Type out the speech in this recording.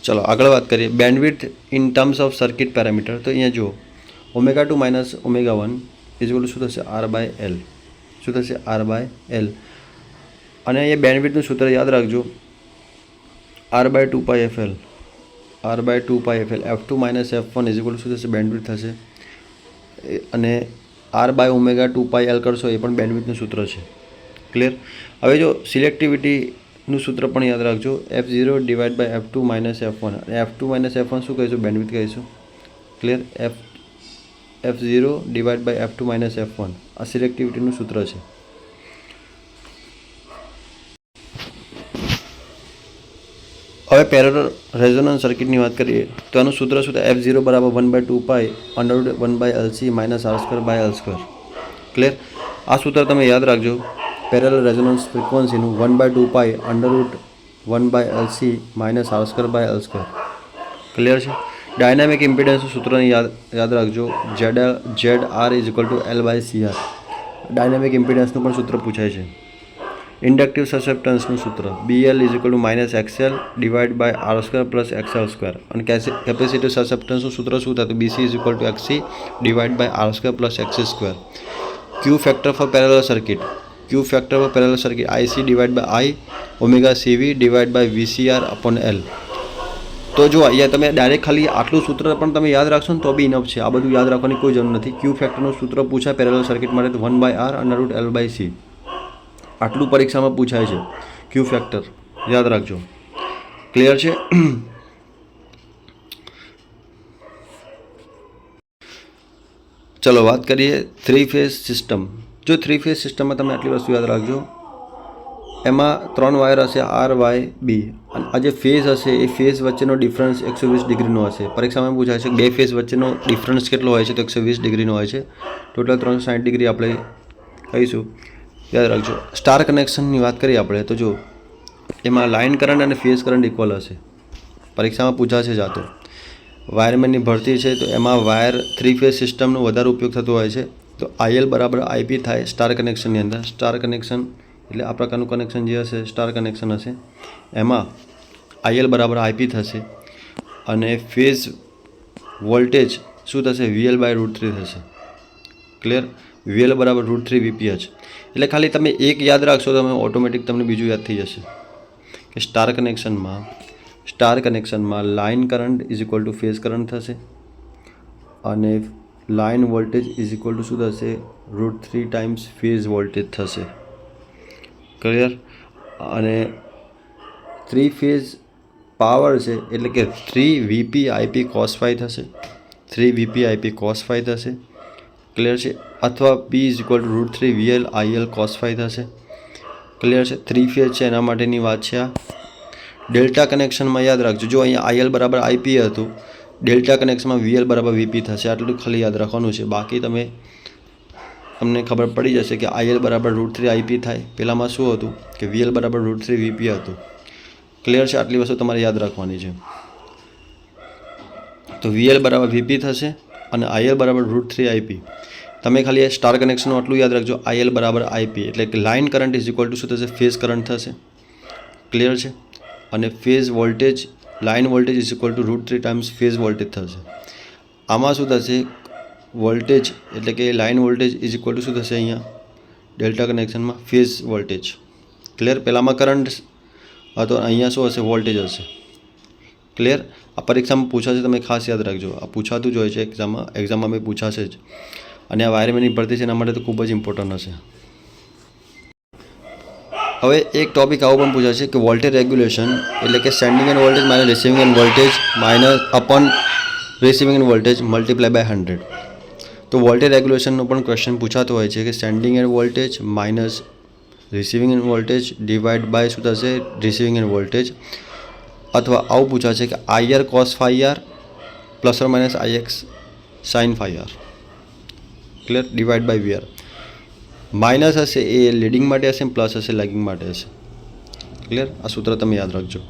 ચલો આગળ વાત કરીએ bandwidth in terms of circuit parameter. તો અહીંયા જુઓ ω2 માઇનસ ω1 ઇઝ શું થશે R/L. શું થશે R/L. અને અહીંયા બેન્ડવિડ્થનું સૂત્ર યાદ રાખજો R/2πfL. R/2πfL. F2 minus F1 is શું થશે બેન્ડવિડ્થ થશે. અને R/ω2πL કરશો એ પણ બેન્ડવિડ્થનું સૂત્ર છે. ક્લિયર. હવે જો સિલેક્ટિવિટીનું સૂત્ર પણ યાદ રાખજો F0 divide by F2 minus F1. અને F2 માઇનસ F1 શું કહીશું બેન્ડવિડ્થ કહીશું. Clear. F0 divide by F2 minus F1 આ સિલેક્ટિવિટીનું સૂત્ર છે. હવે પેરેલલ રેઝોનન્સ સર્કિટની વાત કરીએ તો એનું સૂત્ર શું થાય F0 બરાબર 1/2π √1/LC માઇનસ R²/L². ક્લિયર. આ સૂત્ર તમે યાદ રાખજો પેરેલલ રેઝોનન્સ ફ્રિક્વન્સીનું 1/2π √1/LC માઇનસ R²/L². ક્લિયર છે. ડાયનામિક ઇમ્પિડન્સનું સૂત્રને યાદ રાખજો ZR is equal to L/CR. Dynamic ઇમ્પિડન્સનું પણ સૂત્ર પૂછાય છે. ઇન્ડક્ટિવ સસેપ્ટન્સનું સૂત્ર BL is equal to minus XL divide by R² plus XL². અને કેપેસિટિવ સસેપ્ટન્સનું સૂત્ર શું થતું BC is equal to XC divide by R² plus XC². Q factor for parallel circuit. Q factor for parallel circuit IC divide by I ω/CV divide by VCR upon L. તો જો અહીંયા તમે direct ખાલી આટલું સૂત્ર પણ તમે યાદ રાખશો ને તો બી ઇનફ છે. આ બધું યાદ રાખવાની કોઈ જરૂર નથી. ક્યુ ફેક્ટરનું સૂત્ર પૂછાય પેરેલલ સર્કિટ માટે તો 1/R√L/C. આટલું પરીક્ષામાં પૂછાય છે. ક્યુ ફેક્ટર યાદ રાખજો. ક્લિયર છે. ચલો વાત કરીએ 3 ફેઝ સિસ્ટમ. જો 3 ફેઝ સિસ્ટમમાં તમે આટલી વસ્તુ યાદ રાખજો એમાં 3 વાયર હશે RYB. અને આ જે ફેઝ હશે એ ફેઝ વચ્ચેનો ડિફરન્સ 120 ડિગ્રીનો હશે. પરીક્ષામાં પૂછાય છે 2 ફેઝ વચ્ચેનો ડિફરન્સ કેટલો હોય છે તો 120 ડિગ્રીનો હોય છે. ટોટલ 360 ડિગ્રી આપણે કહીશું. યાદ રાખજો. સ્ટાર કનેક્શનની વાત કરીએ આપણે તો જો એમાં લાઇન કરંટ અને ફેઝ કરંટ ઇક્વલ હશે. પરીક્ષામાં પૂછાશે જ આ તો. વાયરમેનની ભરતી છે તો એમાં વાયર 3 ફેઝ સિસ્ટમનો વધારે ઉપયોગ થતો હોય છે. તો IL બરાબર IP થાય સ્ટાર કનેક્શનની અંદર. સ્ટાર કનેક્શન એટલે આ પ્રકારનું કનેક્શન જે હશે સ્ટાર કનેક્શન હશે એમાં IL બરાબર IP થશે. અને ફેઝ વોલ્ટેજ શું થશે VL/√3 થશે. ક્લિયર. VL બરાબર √3 VPH. એટલે ખાલી તમે એક યાદ રાખશો તો તમે ઓટોમેટિક તમને બીજું યાદ થઈ જશે કે સ્ટાર કનેક્શનમાં line current is equal to phase current થશે. અને line voltage is equal to શું થશે √3 ટાઈમ્સ ફેઝ વોલ્ટેજ થશે. ક્લિયર. અને 3 ફેઝ પાવર છે એટલે કે 3 VP IP cos phi થશે. 3 VP IP cos phi થશે. ક્લિયર છે. અથવા P is equal to √3 VL IL cos phi થશે. ક્લિયર છે. 3 ફેઝ છે એના માટેની વાત છે આ. ડેલ્ટા કનેક્શનમાં યાદ રાખજો જો અહીંયા IL બરાબર IP હતું ડેલ્ટા કનેક્શનમાં VL બરાબર VP થશે. આટલું ખાલી યાદ રાખવાનું છે. બાકી તમને ખબર પડી જશે કે IL બરાબર √3 IP થાય. પહેલાંમાં શું હતું કે VL બરાબર √3 VP હતું. ક્લિયર છે. આટલી વસ્તુ તમારે યાદ રાખવાની છે. તો VL બરાબર VP થશે અને IL બરાબર √3 IP. તમે ખાલી સ્ટાર કનેક્શનનું આટલું યાદ રાખજો IL બરાબર IP એટલે કે line current is equal to શું થશે ફેઝ કરંટ થશે. ક્લિયર છે. અને phase voltage line voltage is equal to √3 times phase voltage થશે. આમાં શું થશે વોલ્ટેજ એટલે કે line voltage is equal to શું થશે અહીંયા ડેલ્ટા કનેક્શનમાં ફેઝ વોલ્ટેજ. ક્લિયર. પહેલાંમાં કરંટ હતો અહીંયા શું હશે વોલ્ટેજ હશે. ક્લિયર. આ પરીક્ષામાં પૂછાશે તમે ખાસ યાદ રાખજો. આ પૂછાતું જ હોય છે એક્ઝામમાં બી પૂછાશે જ. અને આ વાયરમેનની ભરતી છે એના માટે તો ખૂબ જ ઇમ્પોર્ટન્ટ હશે. હવે એક ટોપિક આવો પણ પૂછાશે કે વોલ્ટેજ રેગ્યુલેશન એટલે કે sending end voltage minus receiving end voltage minus upon receiving end voltage multiply by 100. તો વોલ્ટેજ રેગ્યુલેશનનો પણ ક્વેશ્ચન પૂછાતો હોય છે કે sending end voltage minus receiving end voltage divide by શું થશે રિસીવિંગ એન્ડ વોલ્ટેજ. અથવા આવું પૂછાશે કે IR cos phi R plus or minus IX sin phi R. Clear. Divide by VR. Minus હશે એ લીડિંગ માટે હશે પ્લસ હશે લેગિંગ માટે હશે. ક્લિયર. આ સૂત્ર તમે યાદ રાખજો.